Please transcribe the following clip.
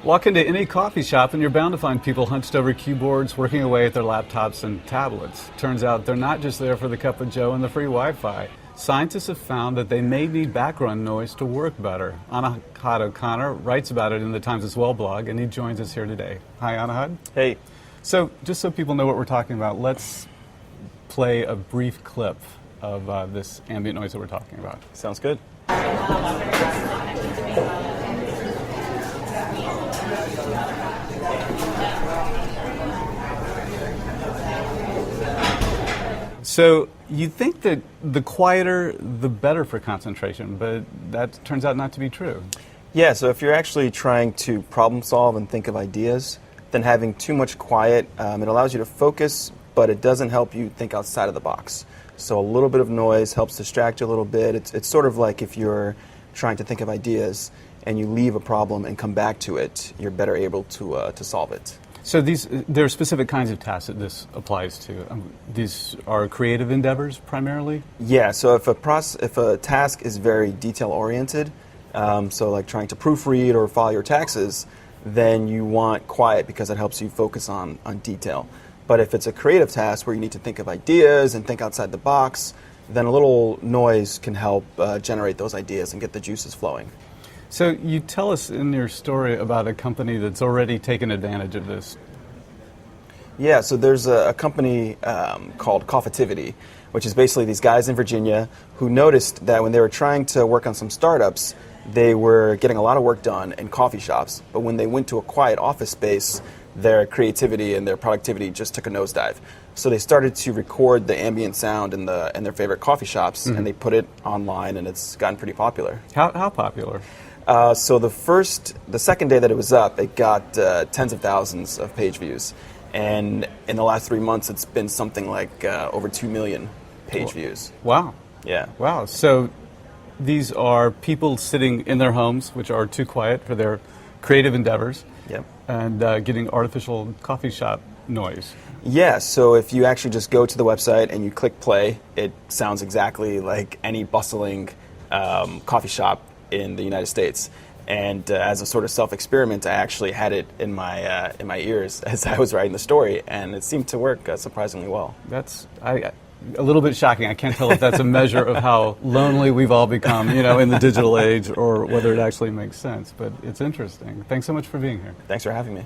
Walk into any coffee shop and you're bound to find people hunched over keyboards, working away at their laptops and tablets. Turns out they're not just there for the cup of joe and the free Wi-Fi. Scientists have found that they may need background noise to work better. Anahad O'Connor writes about it in the Times as Well blog, and he joins us here today. Hi, Anahad. Hey. So, just so people know what we're talking about, let's play a brief clip of this ambient noise that we're talking about. Sounds good. So you think that the quieter, the better for concentration, but that turns out not to be true. Yeah, so if you're actually trying to problem solve and think of ideas, then having too much quiet, it allows you to focus, but it doesn't help you think outside of the box. So a little bit of noise helps distract you a little bit. It's sort of like if you're trying to think of ideas and you leave a problem and come back to it, you're better able to solve it. So there are specific kinds of tasks that this applies to. These are creative endeavors primarily? Yeah, so if a task is very detail-oriented, so like trying to proofread or file your taxes, then you want quiet because it helps you focus on detail. But if it's a creative task where you need to think of ideas and think outside the box, then a little noise can help generate those ideas and get the juices flowing. So you tell us in your story about a company that's already taken advantage of this. Yeah, so there's a company called Coffitivity, which is basically these guys in Virginia who noticed that when they were trying to work on some startups, they were getting a lot of work done in coffee shops, but when they went to a quiet office space, their creativity and their productivity just took a nosedive. So they started to record the ambient sound in their favorite coffee shops, and they put it online, and it's gotten pretty popular. How popular? So the second day that it was up, it got tens of thousands of page views. And in the last 3 months, it's been something like over 2 million page views. Wow. Yeah. Wow. So these are people sitting in their homes, which are too quiet for their creative endeavors, Yep. and getting artificial coffee shop noise. Yeah, so if you actually just go to the website and you click play, it sounds exactly like any bustling coffee shop in the United States. And as a sort of self-experiment, I actually had it in my ears as I was writing the story, and it seemed to work surprisingly well. That's a little bit shocking. I can't tell if that's a measure of how lonely we've all become, in the digital age, or whether it actually makes sense. But it's interesting. Thanks so much for being here. Thanks for having me.